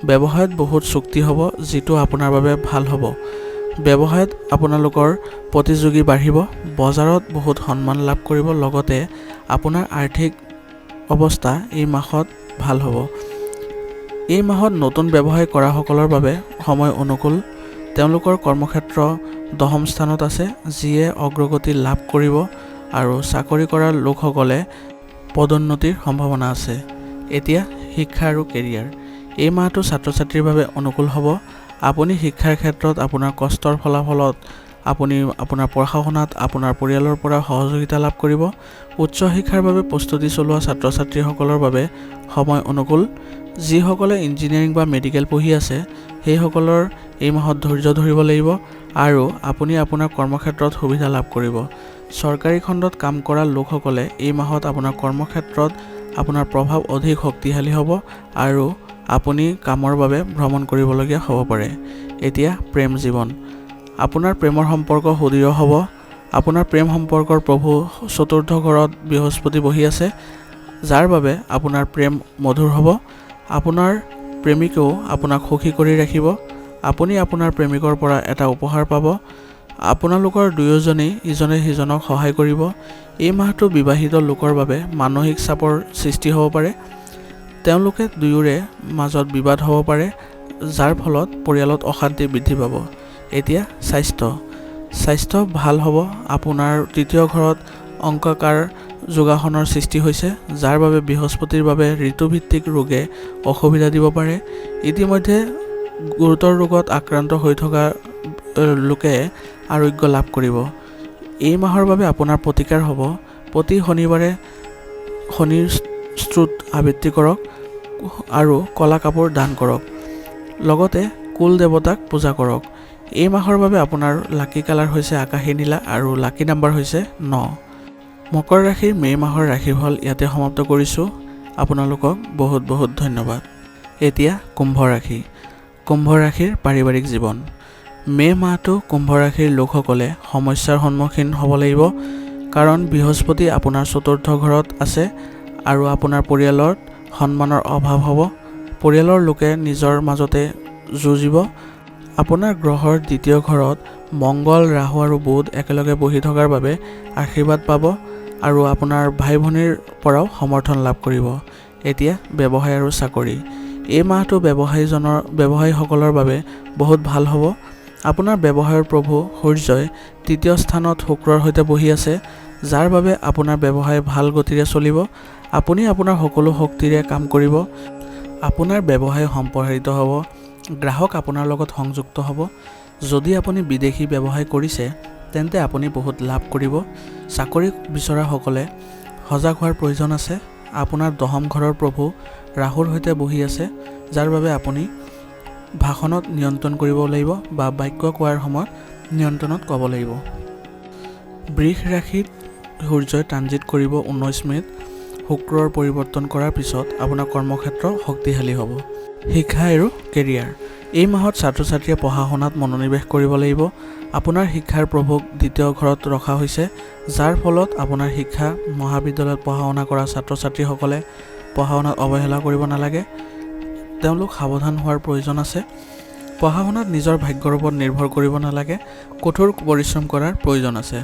ব্যৱসায়ত বহুত চুক্তি হ'ব, যিটো আপোনাৰ বাবে ভাল হ'ব। ব্যৱসায়ত আপোনালোকৰ প্ৰতিযোগী বাঢ়িব। বজাৰত বহুত সন্মান লাভ কৰিব। লগতে আপোনাৰ আৰ্থিক অৱস্থা এই মাহত ভাল হ'ব। এই মাহত নতুন ব্যৱসায় কৰাসকলৰ বাবে সময় অনুকূল। তেওঁলোকৰ কৰ্মক্ষেত্ৰ 10ম স্থানত আছে, যিয়ে অগ্ৰগতি লাভ কৰিব আৰু চাকৰি কৰা লোকসকলে পদোন্নতিৰ সম্ভাৱনা আছে। এতিয়া শিক্ষা আৰু কেৰিয়াৰ। এই মাহটো ছাত্ৰ-ছাত্ৰীৰ বাবে অনুকূল হ'ব। আপুনি শিক্ষাৰ ক্ষেত্ৰত আপোনাৰ কষ্টৰ ফলাফলত আপুনি আপোনাৰ পঢ়া-শুনাত আপোনাৰ পৰিয়ালৰ পৰা সহযোগিতা লাভ কৰিব। উচ্চ শিক্ষাৰ বাবে প্ৰস্তুতি চলোৱা ছাত্ৰ-ছাত্ৰীসকলৰ বাবে সময় অনুকূল। যিসকলে ইঞ্জিনিয়াৰিং বা মেডিকেল পঢ়ি আছে, সেইসকলৰ এই মাহত ধৈৰ্য ধৰিব লাগিব আৰু আপুনি আপোনাৰ কৰ্মক্ষেত্ৰত সুবিধা লাভ কৰিব। চৰকাৰী খণ্ডত কাম কৰা লোকসকলে এই মাহত আপোনাৰ কৰ্মক্ষেত্ৰত আপোনাৰ প্ৰভাৱ অধিক শক্তিশালী হ'ব আৰু আপুনি কামৰ বাবে ভ্ৰমণ কৰিবলগীয়া হ'ব পাৰে। এতিয়া প্ৰেম জীৱন। আপোনাৰ প্ৰেমৰ সম্পৰ্ক সুদৃঢ় হ'ব। আপোনাৰ প্ৰেম সম্পৰ্কৰ প্ৰভু চতুৰ্থ ঘৰত বৃহস্পতি বহি আছে, যাৰ বাবে আপোনাৰ প্ৰেম মধুৰ হ'ব। আপোনাৰ প্ৰেমিকেও আপোনাক সুখী কৰি ৰাখিব। আপুনি আপোনাৰ প্ৰেমিকৰ পৰা এটা উপহাৰ পাব। আপোনালোকৰ দুয়োজনেই ইজনে সিজনক সহায় কৰিব। এই মাহটো বিবাহিত লোকৰ বাবে মানসিক চাপৰ সৃষ্টি হ'ব পাৰে। তেওঁলোকে দুয়োৰে মাজত বিবাদ হ'ব পাৰে, যাৰ ফলত পৰিয়ালত অশান্তি বৃদ্ধি পাব। এতিয়া স্বাস্থ্য ভাল হ'ব। আপোনাৰ তৃতীয় ঘৰত অংকাকাৰ যোগাসনৰ সৃষ্টি হৈছে, যাৰ বাবে বৃহস্পতিৰ বাবে ঋতুভিত্তিক ৰোগে অসুবিধা দিব পাৰে। ইতিমধ্যে গুৰুতৰ ৰোগত আক্ৰান্ত হৈ থকা লোকে আৰোগ্য লাভ কৰিব। এই মাহৰ বাবে আপোনাৰ প্ৰতিকাৰ হ'ব। প্ৰতি শনিবাৰে শনিৰ স্তোত্ৰ আবৃত্তি কৰক আৰু ক'লা কাপোৰ দান কৰক। লগতে কুল দেৱতাক পূজা কৰক। এই মাহৰ বাবে আপোনাৰ লাকি কালাৰ হৈছে আকাশী নীলা আৰু লাকি নাম্বাৰ হৈছে 9। মকৰ ৰাশিৰ মে' মাহৰ ৰাশিফল ইয়াতে সমাপ্ত কৰিছোঁ। আপোনালোকক বহুত বহুত ধন্যবাদ। এতিয়া কুম্ভ ৰাশি। কুম্ভ ৰাশিৰ পাৰিবাৰিক জীৱন। মে' মাহটো কুম্ভ ৰাশিৰ লোকসকলে সমস্যাৰ সন্মুখীন হ'ব লাগিব, কাৰণ বৃহস্পতি আপোনাৰ চতুৰ্থ ঘৰত আছে আৰু আপোনাৰ পৰিয়ালত সন্মানৰ অভাৱ হ'ব। পৰিয়ালৰ লোকে নিজৰ মাজতে যুঁজিব। আপোনাৰ গ্ৰহৰ দ্বিতীয় ঘৰত মংগল, ৰাহু আৰু বুধ একেলগে বহি থকাৰ বাবে আশীৰ্বাদ পাব আৰু আপোনাৰ ভাই ভনীৰ পৰাও সমৰ্থন লাভ কৰিব। এতিয়া ব্যৱসায় আৰু চাকৰি। এই মাহটো ব্যৱসায়ীসকলৰ বাবে বহুত ভাল হ'ব। আপোনাৰ ব্যৱসায়ৰ প্ৰভু সূৰ্যই তৃতীয় স্থানত শুক্ৰৰ সৈতে বহি আছে, যাৰ বাবে আপোনাৰ ব্যৱসায় ভাল গতিৰে চলিব। আপুনি আপোনাৰ সকলো শক্তিৰে কাম কৰিব। আপোনাৰ ব্যৱসায় সম্প্ৰসাৰিত হ'ব। গ্ৰাহক আপোনাৰ লগত সংযুক্ত হ'ব। যদি আপুনি বিদেশী ব্যৱসায় কৰিছে, তেন্তে আপুনি বহুত লাভ কৰিব। চাকৰি বিচৰাসকলে সজাগ হোৱাৰ প্ৰয়োজন আছে। আপোনাৰ 10ম ঘৰৰ প্ৰভু ৰাহুৰ সৈতে বহি আছে, যাৰ বাবে আপুনি ভাষণত নিয়ন্ত্ৰণ কৰিব লাগিব বা বাক্য কোৱাৰ সময়ত নিয়ন্ত্ৰণত ক'ব লাগিব। বৃষ ৰাশিত সূৰ্যই ট্ৰানজিট কৰিব 19 মে'ত। শুক্ৰৰ পৰিৱৰ্তন কৰাৰ পিছত আপোনাৰ কৰ্মক্ষেত্ৰ শক্তিশালী হ'ব। শিক্ষা আৰু কেৰিয়াৰ। এই মাহত ছাত্ৰ-ছাত্ৰীয়ে পঢ়া শুনাত মনোনিৱেশ কৰিব লাগিব। আপোনাৰ শিক্ষাৰ প্ৰভুক দ্বিতীয় ঘৰত ৰখা হৈছে, যাৰ ফলত আপোনাৰ শিক্ষা মহাবিদ্যালয়ত পঢ়া শুনা কৰা ছাত্ৰ-ছাত্ৰীসকলে পঢ়া শুনাত অৱহেলা কৰিব নালাগে। তেওঁলোক সাৱধান হোৱাৰ প্ৰয়োজন আছে। পঢ়া শুনাত নিজৰ ভাগ্যৰ ওপৰত নিৰ্ভৰ কৰিব নালাগে। কঠোৰ পৰিশ্ৰম কৰাৰ প্ৰয়োজন আছে।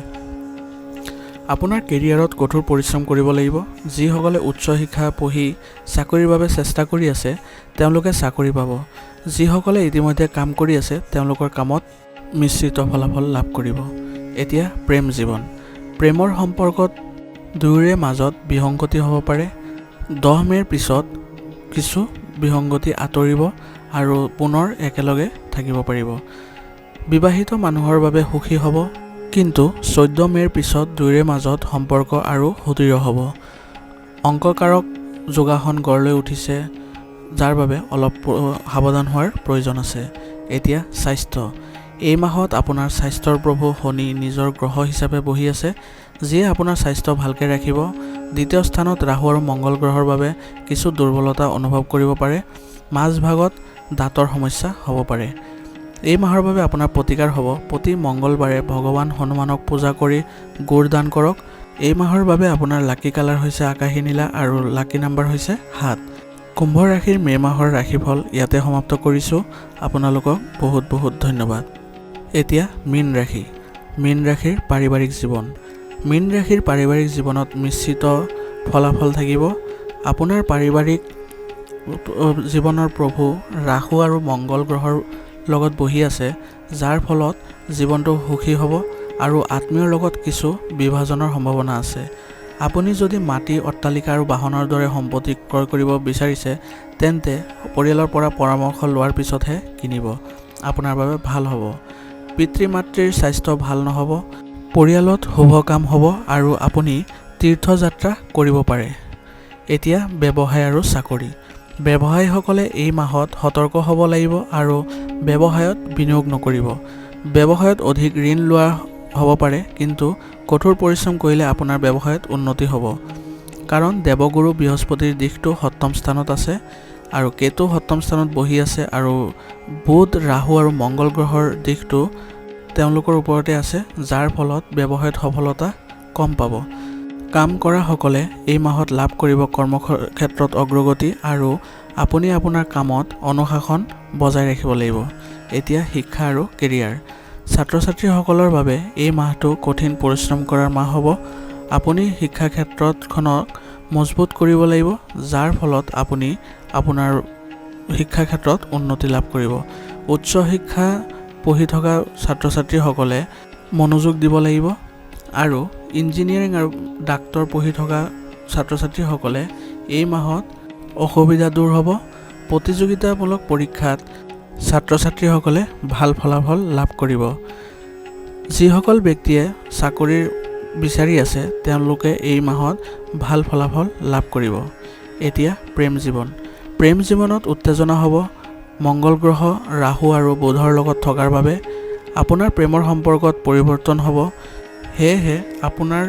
আপোনাৰ কেৰিয়াৰত কঠোৰ পৰিশ্ৰম কৰিব লাগিব। যিসকলে উচ্চ শিক্ষা পঢ়ি চাকৰিৰ বাবে চেষ্টা কৰি আছে, তেওঁলোকে চাকৰি পাব। যিসকলে ইতিমধ্যে কাম কৰি আছে, তেওঁলোকৰ কামত মিশ্ৰিত ফলাফল লাভ কৰিব। এতিয়া প্ৰেম জীৱন। প্ৰেমৰ সম্পৰ্কত দুয়োৰে মাজত বিসংগতি হ'ব পাৰে। 10 মে'ৰ পিছত কিছু বিসংগতি আঁতৰিব আৰু পুনৰ একেলগে থাকিব পাৰিব। বিবাহিত মানুহৰ বাবে সুখী হ'ব, কিন্তু 14 মে'ৰ পিছত দুয়োৰে মাজত সম্পৰ্ক আৰু সুদৃঢ় হ'ব। অংককাৰক যোগাসন গঢ় লৈ উঠিছে, যাৰ বাবে অলপ সাৱধান হোৱাৰ প্ৰয়োজন আছে। এতিয়া স্বাস্থ্য। এই মাহত আপোনাৰ স্বাস্থ্যৰ প্ৰভু শনি নিজৰ গ্ৰহ হিচাপে বহি আছে, যিয়ে আপোনাৰ স্বাস্থ্য ভালকৈ ৰাখিব। দ্বিতীয় স্থানত ৰাহু আৰু মংগল গ্ৰহৰ বাবে কিছু দুৰ্বলতা অনুভৱ কৰিব পাৰে। মাজভাগত দাঁতৰ সমস্যা হ'ব পাৰে। এই মাহৰ বাবে আপোনাৰ প্ৰতিকাৰ হ'ব প্ৰতি মঙ্গলবাৰে ভগৱান হনুমানক পূজা কৰি গুড় দান কৰক। এই মাহৰ বাবে আপোনাৰ লাকি কালাৰ হৈছে আকাশী নীলা আৰু লাকি নাম্বাৰ হৈছে 7। কুম্ভ ৰাশিৰ মে মাহৰ ৰাশিফল ইয়াতে সমাপ্ত কৰিছোঁ। আপোনালোকক বহুত বহুত ধন্যবাদ। এতিয়া মীন ৰাশি। মীন ৰাশিৰ পাৰিবাৰিক জীৱন। মীন ৰাশিৰ পাৰিবাৰিক জীৱনত মিশ্ৰিত ফলাফল থাকিব। আপোনাৰ পাৰিবাৰিক জীৱনৰ প্ৰভু ৰাহু আৰু মংগল গ্ৰহৰ লগত বহি আছে, যাৰ ফলত জীৱনটো সুখী হ'ব আৰু আত্মীয়ৰ লগত কিছু বিভাজনৰ সম্ভাৱনা আছে। আপুনি যদি মাটি, অট্টালিকা আৰু বাহনৰ দৰে সম্পত্তি ক্ৰয় কৰিব বিচাৰিছে তেন্তে পৰিয়ালৰ পৰা পৰামৰ্শ লোৱাৰ পিছতহে কিনিব। আপোনাৰ বাবে ভাল হ'ব। পিতৃ মাতৃৰ স্বাস্থ্য ভাল নহ'ব। পৰিয়ালত শুভ কাম হ'ব আৰু আপুনি তীৰ্থযাত্ৰা কৰিব পাৰে। এতিয়া ব্যৱসায় আৰু চাকৰি। ব্যৱসায়ীসকলে এই মাহত সতৰ্ক হ'ব লাগিব আৰু ব্যৱসায়ত বিনিয়োগ নকৰিব। ব্যৱসায়ত অধিক ঋণ লোৱা হ'ব পাৰে, কিন্তু কঠোৰ পৰিশ্ৰম কৰিলে আপোনাৰ ব্যৱসায়ত উন্নতি হ'ব। কাৰণ দেৱগুৰু বৃহস্পতিৰ দিশটো সপ্তম স্থানত আছে আৰু কেতু সপ্তম স্থানত বহি আছে আৰু বুধ, ৰাহু আৰু মংগল গ্ৰহৰ দিশটো তেওঁলোকৰ ওপৰতে আছে, যাৰ ফলত ব্যৱসায়ত সফলতা কম পাব। কাম কৰাসকলে এই মাহত লাভ কৰিব কৰ্মক্ষেত্ৰত অগ্ৰগতি আৰু আপুনি আপোনাৰ কামত অনুশাসন বজাই ৰাখিব লাগিব। এতিয়া শিক্ষা আৰু কেৰিয়াৰ। ছাত্ৰ ছাত্ৰীসকলৰ বাবে এই মাহটো কঠিন পৰিশ্ৰম কৰাৰ মাহ হ'ব। আপুনি শিক্ষা ক্ষেত্ৰখনক মজবুত কৰিব লাগিব, যাৰ ফলত আপুনি আপোনাৰ শিক্ষা ক্ষেত্ৰত উন্নতি লাভ কৰিব। উচ্চ শিক্ষা পঢ়ি থকা ছাত্ৰ ছাত্ৰীসকলে মনোযোগ দিব লাগিব আৰু ইঞ্জিনিয়াৰিং আৰু ডাক্তৰ পঢ়ি থকা ছাত্ৰ ছাত্ৰীসকলে এই মাহত অসুবিধা দূৰ হ'ব। প্ৰতিযোগিতামূলক পৰীক্ষাত ছাত্ৰ ছাত্ৰীসকলে ভাল ফলাফল লাভ কৰিব। যিসকল ব্যক্তিয়ে চাকৰি বিচাৰি আছে তেওঁলোকে এই মাহত ভাল ফলাফল লাভ কৰিব। এতিয়া প্ৰেম জীৱন। প্ৰেম জীৱনত উত্তেজনা হ'ব। মংগল গ্ৰহ ৰাহু আৰু বুধৰ লগত থকাৰ বাবে আপোনাৰ প্ৰেমৰ সম্পৰ্কত পৰিৱৰ্তন হ'ব। সেয়েহে আপোনাৰ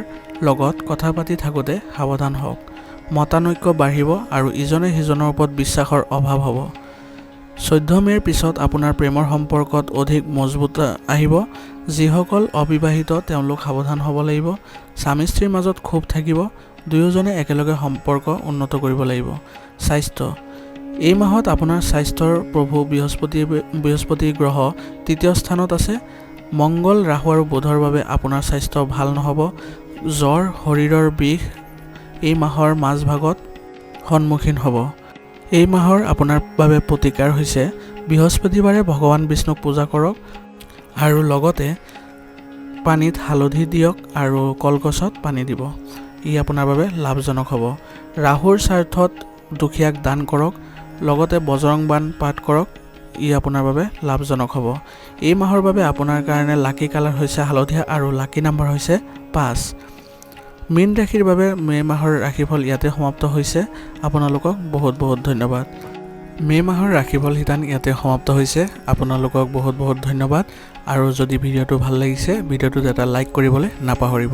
লগত কথা পাতি থাকোঁতে সাৱধান হওক। মতানৈক্য বাঢ়িব আৰু ইজনে সিজনৰ ওপৰত বিশ্বাসৰ অভাৱ হ'ব। 14 মে'ৰ পিছত আপোনাৰ প্ৰেমৰ সম্পৰ্কত অধিক মজবুত আহিব। যিসকল অবিবাহিত তেওঁলোক সাৱধান হ'ব লাগিব। স্বামী স্ত্ৰীৰ মাজত ক্ষোভ থাকিব। দুয়োজনে একেলগে সম্পৰ্ক উন্নত কৰিব লাগিব। স্বাস্থ্য। এই মাহত আপোনাৰ স্বাস্থ্যৰ প্ৰভু বৃহস্পতি গ্ৰহ তৃতীয় স্থানত আছে। মংগল, ৰাহু আৰু বুধৰ বাবে আপোনাৰ স্বাস্থ্য ভাল নহ'ব। জ্বৰ, শৰীৰৰ বিষ এই মাহৰ মাজভাগত সন্মুখীন হ'ব। এই মাহৰ আপোনাৰ বাবে প্ৰতিকাৰ হৈছে বৃহস্পতিবাৰে ভগৱান বিষ্ণুক পূজা কৰক আৰু লগতে পানীত হালধি দিয়ক আৰু কলগছত পানী দিব। ই আপোনাৰ বাবে লাভজনক হ'ব। ৰাহুৰ স্বাৰ্থত দুখীয়াক দান কৰক, লগতে বজৰং বাণ পাঠ কৰক। ই আপোনাৰ বাবে লাভজনক হ'ব। এই মাহৰ বাবে আপোনাৰ কাৰণে লাকি কালাৰ হৈছে হালধীয়া আৰু লাকি নাম্বাৰ হৈছে 5। মীন ৰাশিৰ বাবে মে মাহৰ ৰাশিফল ইয়াতে সমাপ্ত হৈছে। আপোনালোকক বহুত বহুত ধন্যবাদ। মে মাহৰ ৰাশিফল শিতান ইয়াতে সমাপ্ত হৈছে। আপোনালোকক বহুত বহুত ধন্যবাদ আৰু যদি ভিডিঅ'টো ভাল লাগিছে ভিডিঅ'টোত এটা লাইক কৰিবলৈ নাপাহৰিব।